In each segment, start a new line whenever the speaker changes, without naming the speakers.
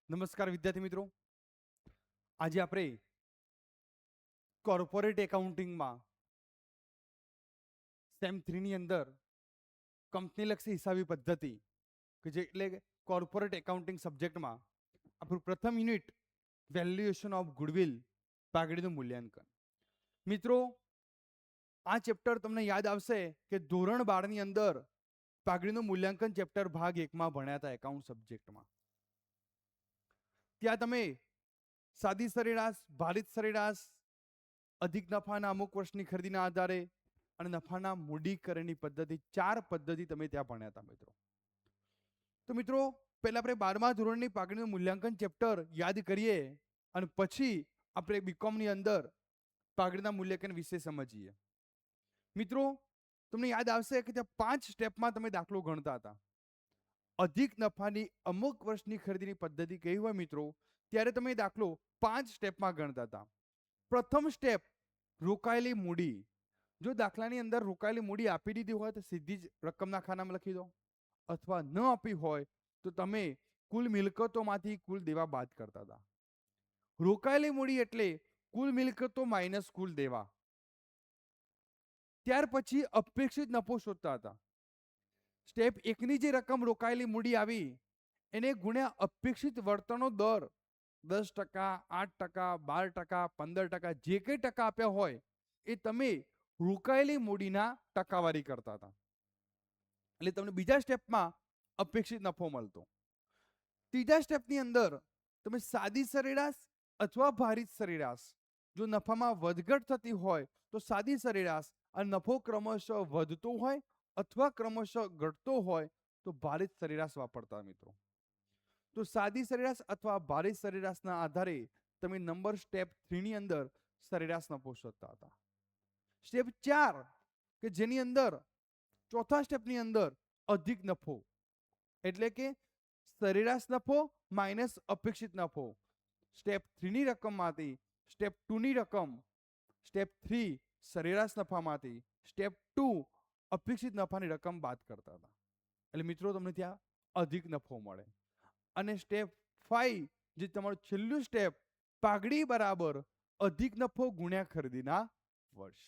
નમસ્કાર વિદ્યાર્થી મિત્રો, આજે આપણે કોર્પોરેટ એકાઉન્ટિંગમાં સેમ 3 ની અંદર કંપનીલક્ષી હિસાબી પદ્ધતિ કે જે એટલે કોર્પોરેટ એકાઉન્ટિંગ સબ્જેક્ટમાં આપણું પ્રથમ યુનિટ વેલ્યુએશન ઓફ ગુડવિલ પાઘડીનું મૂલ્યાંકન. મિત્રો, આ ચેપ્ટર તમને યાદ આવશે કે ધોરણ 12 ની અંદર પાઘડીનું મૂલ્યાંકન ચેપ્ટર ભાગ 1 માં ભણ્યા હતા એકાઉન્ટ સબ્જેક્ટમાં. ત્યાં તમે સાદી સરેરાશ, ભારિત સરેરાશ, અધિક નફાના અમુક વર્ષની ખરીદીના આધારે અને નફાના મૂડીકરણની પદ્ધતિ, 4 પદ્ધતિ તમે ત્યાં ભણ્યા હતા મિત્રો. તો મિત્રો, પહેલા આપણે 12મા ધોરણની પાઘડીનું મૂલ્યાંકન ચેપ્ટર યાદ કરીએ અને પછી આપણે બીકોમની અંદર પાઘડીના મૂલ્યાંકન વિશે સમજીએ. મિત્રો, તમને યાદ આવશે કે ત્યાં 5 સ્ટેપમાં તમે દાખલો ગણતા હતા. અધિક નફાની અમુક વર્ષની ખરીદીની પદ્ધતિ કઈ હોય મિત્રો, ત્યારે તમે દાખલો 5 સ્ટેપમાં ગણતા હતા. પ્રથમ સ્ટેપ, રોકાયેલી મૂડી. જો દાખલાની અંદર રોકાયેલી મૂડી આપી દીધી હોય તો સીધી જ રકમના ખાનામાં લખી દો, અથવા ન આપી હોય તો તમે કુલ મિલકતોમાંથી કુલ દેવા બાદ કરતા હતા. રોકાયેલી મૂડી એટલે કુલ મિલકતો માઇનસ કુલ દેવા. ત્યાર પછી અપેક્ષિત નફો શોધતા હતા. સ્ટેપ 1 ની જે રકમ રોકાયેલી મૂડી આવી એને ગુણ્યા અપેક્ષિત વળતરનો દર 10%, 8%, 12%, 15%, જે કંઈ ટકા આપ્યા હોય એ તમે રોકાયેલી મૂડીના ટકાવારી કરતા હતા. એટલે તમને બીજા સ્ટેપમાં અપેક્ષિત નફો મળતો. ત્રીજા સ્ટેપની અંદર તમે સાદી સરેરાશ અથવા ભારિત સરેરાશ, જો નફામાં વધઘટ થતી હોય તો સાદી સરેરાશ અને નફો ક્રમશઃ વધતો હોય અથવા ક્રમશઃ ઘટતો હોય તો ભારિત સરેરાશ વાપરતા મિત્રો. તો સાદી સરેરાશ અથવા ભારિત સરેરાશના આધારે તમે નંબર સ્ટેપ 3 ની અંદર સરેરાશ નફો શોધતા હતા. સ્ટેપ 4 કે જેની અંદર ચોથા સ્ટેપની અંદર અધિક નફો એટલે કે સરેરાશ નફો માઇનસ અપેક્ષિત નફો. સ્ટેપ 3 ની રકમમાંથી સ્ટેપ 2 ની રકમ, સ્ટેપ 3 સરેરાશ નફામાંથી સ્ટેપ 2 અપેક્ષિત નફાની રકમ બાદ કરતા હતા. એટલે મિત્રો તમને ત્યાં અધિક નફો મળે. અને સ્ટેપ 5 જે તમારું છેલ્લું સ્ટેપ, પાઘડી બરાબર અધિક નફો ગુણ્યા ખરીદીના વર્ષ.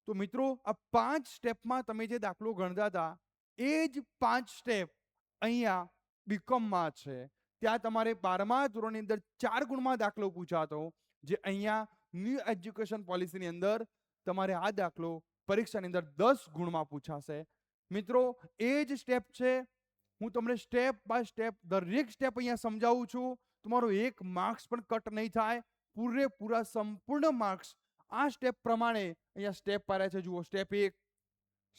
તો મિત્રો, આ 5 સ્ટેપમાં તમે જે દાખલો ગણતા હતા એ જ 5 સ્ટેપ અહીંયા બીકોમમાં છે. ત્યાં તમારે 12મા ધોરણની અંદર 4 ગુણમાં દાખલો પૂછાતો, જે અહીંયા ન્યૂ એજ્યુકેશન પોલિસીની અંદર તમારે આ દાખલો પરીક્ષાની અંદર 10 ગુણમાં પૂછાશે. મિત્રો, એ જ સ્ટેપ છે. હું તમને સ્ટેપ બાય સ્ટેપ દરેક સ્ટેપ અહીંયા સમજાવું છું. તમારો એક માર્ક્સ પણ કટ નહીં થાય. પૂરેપૂરા સંપૂર્ણ માર્ક્સ આ સ્ટેપ પ્રમાણે અહીંયા સ્ટેપ પાડ્યા છે. જુઓ, સ્ટેપ 1,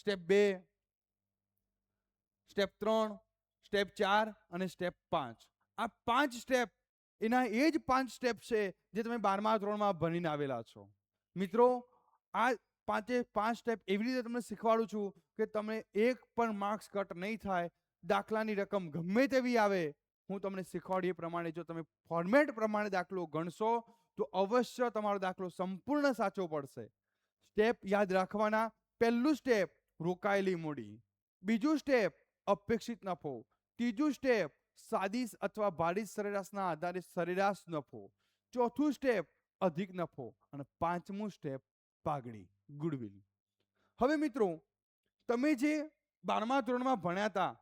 સ્ટેપ 2, સ્ટેપ 3, સ્ટેપ 4 અને સ્ટેપ 5. આ 5 સ્ટેપ એના એ જ 5 સ્ટેપ છે જે તમે 12મા ધોરણમાં ભણીને આવેલા છો. મિત્રો, આ 5 સ્ટેપ એવી રીતે તમને શીખવાડું છું કે તમે એક પણ માર્ક્સ કટ નહીં થાય. દાખલાની રકમ ગમે તેવી આવે, હું તમને શીખવાડી એ પ્રમાણે જો તમે ફોર્મેટ પ્રમાણે દાખલો ગણશો તો અવશ્ય તમારો દાખલો સંપૂર્ણ સાચો પડશે. સ્ટેપ યાદ રાખવાના. પહેલું સ્ટેપ રોકાયેલી મૂડી, બીજું સ્ટેપ અપેક્ષિત નફો, ત્રીજું સ્ટેપ સાદી અથવા ભારિત સરેરાશના આધારે સરેરાશ નફો, ચોથું સ્ટેપ અધિક નફો અને 5મું સ્ટેપ પાઘડી ગુડવિલ. હવે મિત્રો, તમે જે 12મા ધોરણમાં ભણ્યા હતા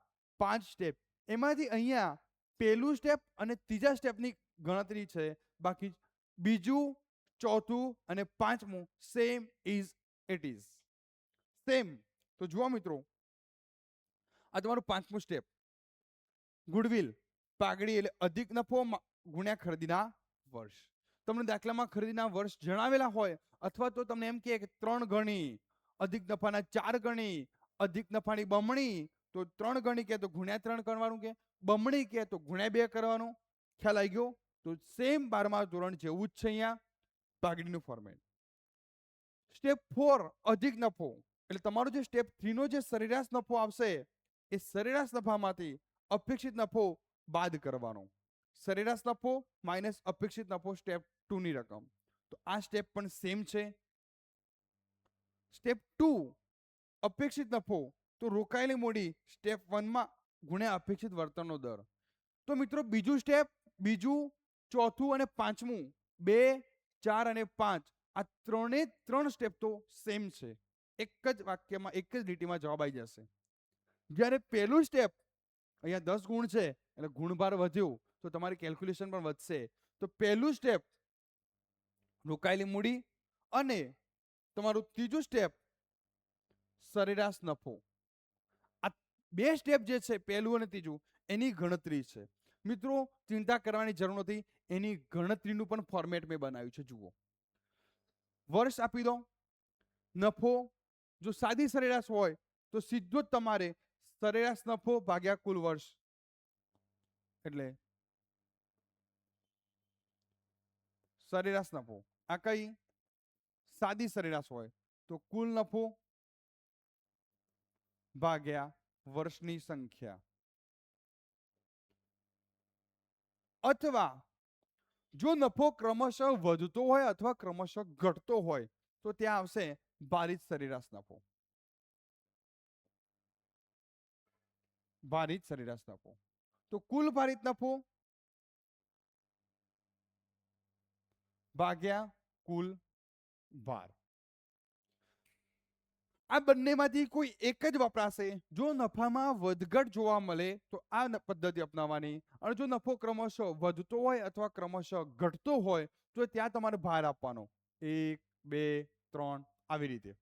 5 સ્ટેપ, એમાંથી અહીંયા પહેલું સ્ટેપ અને ત્રીજા સ્ટેપની ગણતરી છે. બાકી બીજું, ચોથું અને 5મું same is it is same. તો જુઓ મિત્રો, આ તમારું 5મું સ્ટેપ ગુડવિલ પાઘડી એટલે અધિક નફો ગુણ્યા ખરીદીના વર્ષ. તમને દાખલામાં ખરીદીના વર્ષ જણાવેલા હોય અથવા તો તમને એમ કહે કે 3 ગણી, અધિક નફાના 4 ગણી, અધિક નફાની બમણી, તો 3 ગણી કે તો ગુણ્યા 3 કરવાનું, કે બમણી કે તો ગુણ્યા 2 કરવાનું. ખ્યાલ આવી ગયો? તો સેમ 12મા ધોરણ જેવું જ છે અહીંયા પાઘડીનું ફોર્મેટ. સ્ટેપ 4 અધિક નફો એટલે તમારો જે સ્ટેપ 3 નો જે સરેરાશ નફો આવશે એ સરેરાશ નફામાંથી અપેક્ષિત નફો બાદ કરવાનો. સરેરાશ નફો માઇનસ અપેક્ષિત નફો સ્ટેપ 2 ની રકમ. તો આ સ્ટેપ પણ સેમ છે. સ્ટેપ 2 અપેક્ષિત નફો, તો રોકાયેલી મૂડી સ્ટેપ 1 માં ગુણ્યા અપેક્ષિત વળતરનો દર. તો મિત્રો બીજું સ્ટેપ, બીજું, ચોથું અને પાંચમું, 2, 4 અને 5, આ ત્રણ સ્ટેપ તો સેમ છે. એક જ વાક્યમાં, એક જ લીટીમાં જવાબ આવી જશે. જ્યારે પહેલું સ્ટેપ, અહીંયા 10 ગુણ છે એટલે ગુણભાર વધ્યું તો તમારી કેલ્ક્યુલેશન પણ વધશે. તો પહેલું સ્ટેપ રોકાયેલી મૂડી અને તમારું ત્રીજું સ્ટેપ સરેરાશ નફો. આ બે સ્ટેપ જે છે, પહેલું અને ત્રીજું, એની ગણતરી છે. મિત્રો ચિંતા કરવાની જરૂર નથી, એની ગણતરીનું પણ ફોર્મેટ મેં બનાવ્યું છે. જુઓ, વર્ષ આપી દો, નફો જો સાદી સરેરાશ હોય તો સીધો જ તમારે સરેરાશ નફો ભાગ્યા કુલ વર્ષ, એટલે સરેરાશ નફો. આ કઈ સાદી સરેરાશ હોય તો કુલ નફો ભાગ્યા વર્ષની સંખ્યા. અથવા જો નફો ક્રમશઃ વધતો હોય અથવા ક્રમશઃ ઘટતો હોય તો ત્યાં આવશે ભારિત સરેરાશ નફો. ભારિત સરેરાશ નફો. તો કુલ ભારિત નફો ભાગ્યા કુલ ભાર. આ બંનેમાંથી કોઈ એક જ વપરાશે. જો નફામાં વધઘટ જોવા મળે તો આ પદ્ધતિ અપનાવવાની, અને જો નફો ક્રમશઃ વધતો હોય અથવા ક્રમશઃ ઘટતો હોય તો ત્યાં તમારે ભાર આપવાનો, 1, 2, 3 આવી રીતે,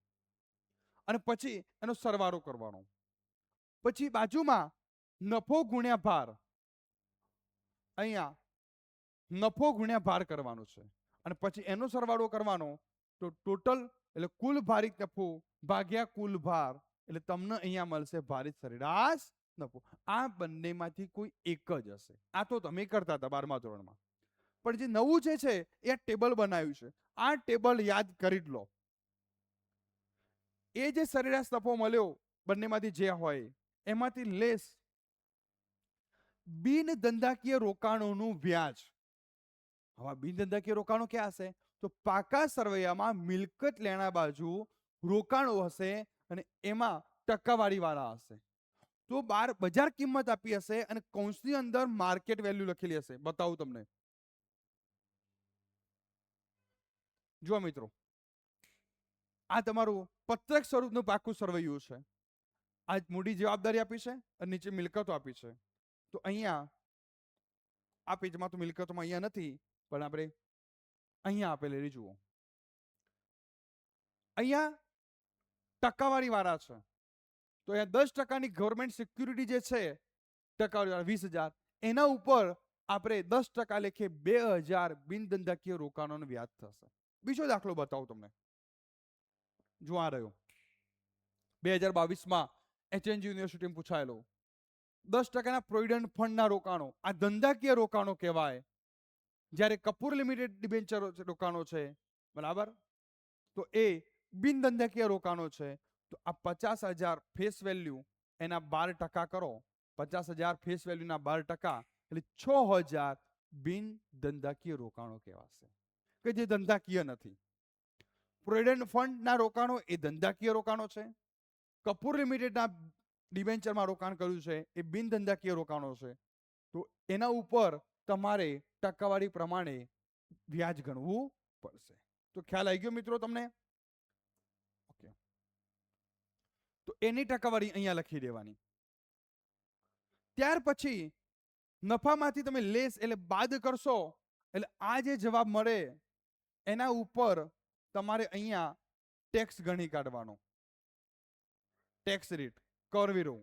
અને પછી એનો સરવાળો કરવાનો. પછી બાજુમાં નફો ગુણ્યા ભાર, અહીંયા નફો ગુણ્યા ભાર કરવાનો છે, અને પછી એનો સરવાળો કરવાનો. તો ટોટલ એટલે કુલ ભારિત નફો ભાગ્યા કુલ ભાર, એટલે તમને અહીંયા મળશે ભારિત સરેરાશ નફો. આ બંનેમાંથી કોઈ એક જ હશે. આ તો તમે કરતા હતા 12મા ધોરણમાં, પણ જે નવું જે છે એ ટેબલ બનાવ્યું છે. આ ટેબલ યાદ કરી જ લો. એ જે સરેરાશ નફો મળ્યો બંનેમાંથી જે હોય એમાંથી લેસ બિન ધંધાકીય રોકાણોનું વ્યાજ. હવે બિન ધંધાકીય રોકાણો ક્યાં હશે? તો પાકા સરવૈયામાં મિલકત લેણા બાજુ રોકાણો હશે અને એમાં ટકાવારી વાળા હશે. તો બજાર કિંમત આપી હશે અને કૌંસની અંદર માર્કેટ વેલ્યુ લખેલી હશે. બતાવું તમને. જુઓ મિત્રો, આ તમારું પત્રક સ્વરૂપનું પાકું સરવૈયું છે. આ મૂડી જવાબદારી આપી છે અને નીચે મિલકતો આપી છે. તો અહીંયા આ પેજમાં તો મિલકતોમાં અહીંયા નથી, પણ આપણે અહીંયા આપેલી જુઓ. અહીંયા ટકાવારી વાળા છે. તો અહીંયા 10% ગવર્મેન્ટ સિક્યુરિટી જે છે, ટકાવારી વાળા 20,000, એના ઉપર આપણે 10% લેખે 2,000 બિન ધંધાકીય રોકાણોનું વ્યાજ થશે. બીજો દાખલો બતાવું તમને. જો આ રહ્યો 2022માં HNG યુનિવર્સિટીમાં પૂછાયેલો. 10%ના પ્રોવિડન્ટ ફંડના રોકાણો, આ ધંધાકીય રોકાણો કહેવાય. જ્યારે કપૂર લિમિટેડ ડિબેન્ચર રોકાણો છે, બરાબર, તો એ બિન ધંધાકીય રોકાણો છે. તો આ 50,000 ફેસ વેલ્યુ એના 12% કરો. 50,000 ફેસ વેલ્યુના 12% એટલે 6,000 બિન ધંધાકીય રોકાણો કહેવાશે, કે જે ધંધાકીય નથી. પ્રોવિડન્ટ ફંડના રોકાણો એ ધંધાકીય રોકાણો છે. કપૂર લિમિટેડના ડિબેન્ચરમાં રોકાણ કર્યું છે એ બિન ધંધાકીય રોકાણો છે. તો એના ઉપર તમારે ટકાવારી પ્રમાણે વ્યાજ ગણવું પડશે. તો ખ્યાલ આવી ગયો મિત્રો તમને? ઓકે, તો એની ટકાવારી અહીંયા લખી દેવાની. ત્યાર પછી નફામાંથી તમે લેસ એટલે બાદ કરશો એટલે આ જે જવાબ મળે એના ઉપર તમારે અહીંયા ટેક્સ ગણી કાઢવાનો. ટેક્સ રેટ, કરવેરો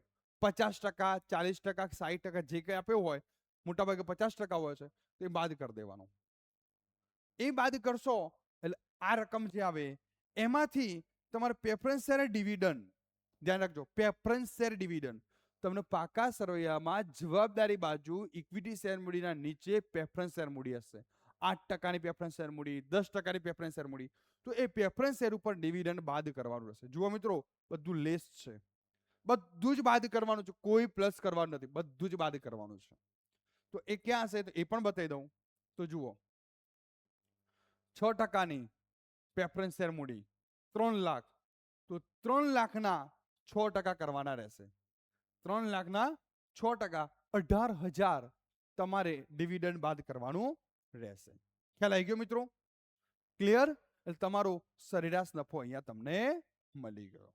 50%, 40%, 60% જે કંઈ આપ્યો હોય, મોટાભાગે 50% હોય છે, તો એ બાદ કરી દેવાનો. એ બાદ કરશો એટલે આ રકમ જે આવે એમાંથી તમારે પ્રેફરન્સ શેર ડિવિડન્ડ, ધ્યાન રાખજો, પ્રેફરન્સ શેર ડિવિડન્ડ તમને પાકા સરવૈયામાં જવાબદારી બાજુ ઇક્વિટી શેર મૂડીના નીચે પ્રેફરન્સ શેર મૂડી હશે. 8%ની પ્રેફરન્સ શેર મૂડી, 10%ની પ્રેફરન્સ શેર મૂડી. તો એ પ્રેફરન્સ શેર ઉપર ડિવિડન્ડ બાદ કરવાનું રહેશે. જુઓ મિત્રો, બધું લેસ છે, બધું જ બાદ કરવાનું છે, કોઈ પ્લસ કરવાનું નથી, બધું જ બાદ કરવાનું છે. તો એ ક્યાં હશે તો એ પણ બતાવી દઉં. તો જુઓ, 6%ની પ્રેફરન્સ શેર મૂડી 3 લાખ, તો 3 લાખના 6% કરવાના રહેશે. 3 લાખના 6% 18,000 તમારે ડિવિડન્ડ બાદ કરવાનું રહેશે. ખ્યાલ આવી ગયો મિત્રો? ક્લિયર? એટલે તમારો સરેરાશ નફો અહીંયા તમને મળી ગયો.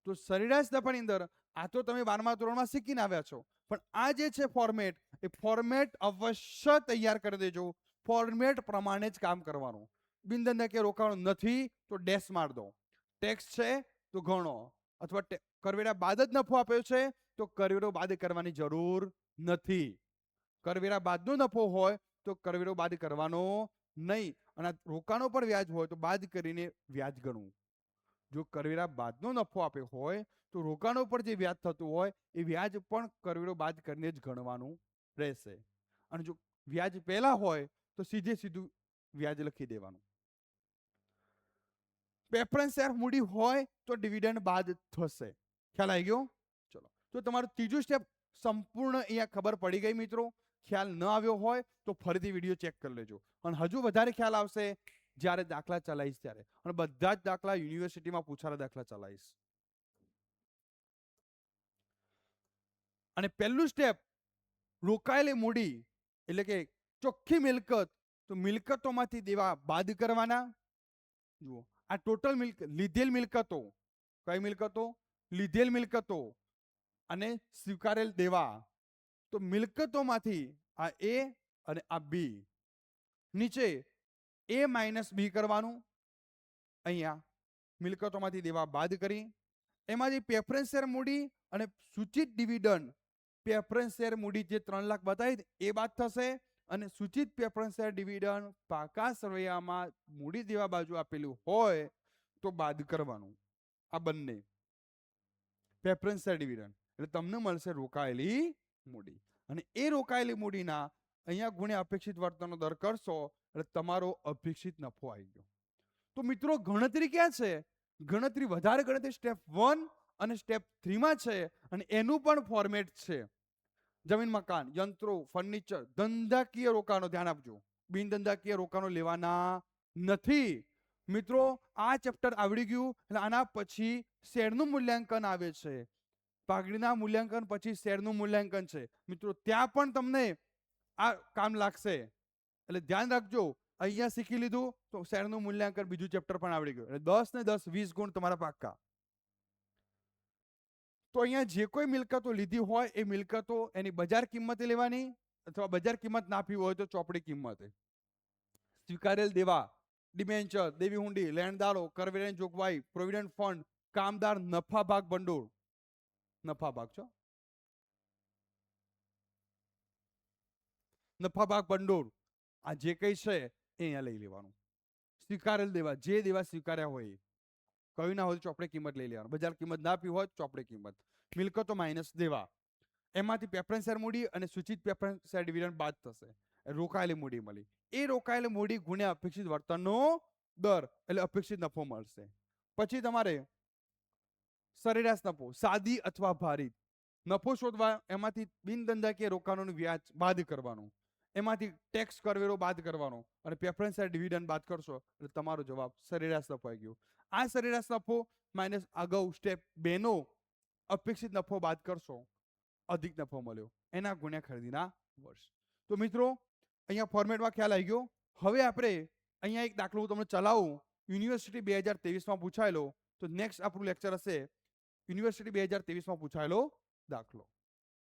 તો સરેરાશ નફાની અંદર આ તો તમે 12મા ધોરણમાં શીખીને આવ્યા છો, પણ આ જે છે ફોર્મેટ, એ ફોર્મેટ અવશ્ય તૈયાર કરી દેજો. ફોર્મેટ પ્રમાણે જ કામ કરવાનું. બિનધંધાકીય રોકાણ નથી તો ડેશ માર દો. ટેક્સ છે તો ગણો, અથવા કરવેરા બાદ જ નફો આપ્યો છે તો કરવેરો બાદ કરવાની જરૂર નથી. કરવેરા બાદનો નફો હોય તો કરવેરો બાદ કરવાનો નહીં, અને રોકાણો પર વ્યાજ હોય તો બાદ કરીને વ્યાજ ગણવું. જો કરવેરા બાદનો નફો આપ્યો હોય તો રોકાણો પર જે વ્યાજ થતું હોય એ વ્યાજ પણ કરવેરો બાદ કરીને જ ગણવાનું રહેશે. અને જો વ્યાજ પહેલા હોય તો સીધું વ્યાજ લખી દેવાનું. પ્રેફરન્સ શેર મૂડી હોય તો ડિવિડન્ડ બાદ થશે. ખ્યાલ આવી ગયો? ચલો, તો તમારું ત્રીજું સ્ટેપ સંપૂર્ણ અહીંયા ખબર પડી ગઈ મિત્રો. ખ્યાલ ન આવ્યો હોય તો ફરીથી વિડીયો ચેક કરી લેજો, અને હજુ વધારે ખ્યાલ આવશે જ્યારે દાખલા ચલાવીશ ત્યારે. અને બધા જ દાખલા યુનિવર્સિટીમાં પૂછાયેલા દાખલા ચલાવીશ. અને પહેલું સ્ટેપ, રોકાયેલી મૂડી એટલે કે ચોખ્ખી મિલકત, તો મિલકતોમાંથી દેવા બાદ કરવાના. જુઓ, આ ટોટલ લીધેલ મિલકતો, કઈ મિલકતો? લીધેલ મિલકતો અને સ્વીકારેલ દેવા. તો મિલકતોમાંથી આ એ અને આ બી, નીચે એ માઇનસ બી કરવાનું. અહીંયા મિલકતોમાંથી દેવા બાદ કરી એમાંથી પ્રેફરન્સ શેર મૂડી અને સૂચિત ડિવિડન્ડ. પ્રેફરન્સ શેર મૂડી જે 3 લાખ બતાવી એ બાદ થશે, અને સૂચિત પ્રેફરન્સ શેર ડિવિડન્ડ પાકા સરવૈયામાં મૂડી દેવા બાજુ આપેલું હોય તો બાદ કરવાનું. આ બંને પ્રેફરન્સ શેર ડિવિડન્ડ એટલે તમને મળશે રોકાયેલી મૂડી, અને એ રોકાયેલી મૂડીના અહીંયા ગુણ્યા અપેક્ષિત વળતરનો દર કરશો એટલે તમારો અપેક્ષિત નફો આવી ગયો. તો મિત્રો ગણતરી ક્યાં છે? ગણતરી વધારે ગણતરી સ્ટેપ 1 અને સ્ટેપ 3 માં છે, અને એનું પણ ફોર્મેટ છે. જમીન મકાન, યંત્રો, ફર્નિચર, ધંધાકીય રોકાણો ધ્યાન આપજો. બિનધંધાકીય રોકાણો લેવાના નથી. મિત્રો આ ચેપ્ટર આવડી ગયું એટલે આના પછી શેરનું મૂલ્યાંકન આવે છે. પાઘડીના મૂલ્યાંકન પછી શેરનું મૂલ્યાંકન છે. મિત્રો ત્યાં પણ તમને આ કામ લાગશે, એટલે ધ્યાન રાખજો. અહીંયા શીખી લીધું તો શેરનું મૂલ્યાંકન બીજું ચેપ્ટર પણ આવડી ગયું, એટલે 10 ને 10 20 ગુણ તમારા પાક્કા. તો અહીંયા જે કોઈ મિલકતો લીધી હોય એ મિલકતો એની બજાર કિંમતે લેવાની, અથવા બજાર કિંમત ના આપી હોય તો ચોપડી કિંમતે. સ્વીકારેલ દેવા, ડિબેન્ચર, દેવી હુંડી, લેણદારો, કરવેરાની જોગવાઈ, પ્રોવિડન્ટ ફંડ, કામદાર, નફા ભાગ ભંડોળ. નફા ભાગ છો, નફા ભાગ ભંડોળ, આ જે કઈ છે એ અહીંયા લઈ લેવાનું. સ્વીકારેલ દેવા, જે દેવા સ્વીકાર્યા હોય, કયું ના હોય ચોપડે કિંમત લઈ લેવાનું. બજાર કિંમત ના આપી હોય ચોપડે કિંમત. મિલકતો માઇનસ દેવા, એમાંથી પ્રેફરન્સ શેર મૂડી અને સૂચિત પ્રેફરન્સ શેર ડિવિડન્ડ બાદ થશે. રોકાયેલી મૂડી મળી, એ રોકાયેલી મૂડી ગુણ્યા અપેક્ષિત વળતરનો દર એટલે અપેક્ષિત નફો મળશે. પછી તમારે સરેરાશ નફો, સાદી અથવા ભારિત નફો શોધવા, એમાંથી બિનધંધાકીય રોકાણોનું વ્યાજ બાદ કરવાનું, એમાંથી ટેક્સ કરવેરો બાદ કરવાનો, અને પ્રેફરન્સ શેર ડિવિડન્ડ બાદ કરશો એટલે તમારો જવાબ સરેરાશ નફો આવી ગયો. આ સરેરાશ નફો માઇનસ અગાઉ સ્ટેપ 2 નો અપેક્ષિત નફો બાદ કરશો, અધિક નફો મળ્યો, એના ગુણ્યા ખરીદીના વર્ષ. તો મિત્રો અહીંયા ફોર્મેટમાં ખ્યાલ આવી ગયો. હવે આપણે અહીંયા એક દાખલો હું તમને ચલાવું, યુનિવર્સિટી 2023માં પૂછાયેલો. તો નેક્સ્ટ આપણું લેક્ચર હશે યુનિવર્સિટી 2023માં પૂછાયેલો દાખલો.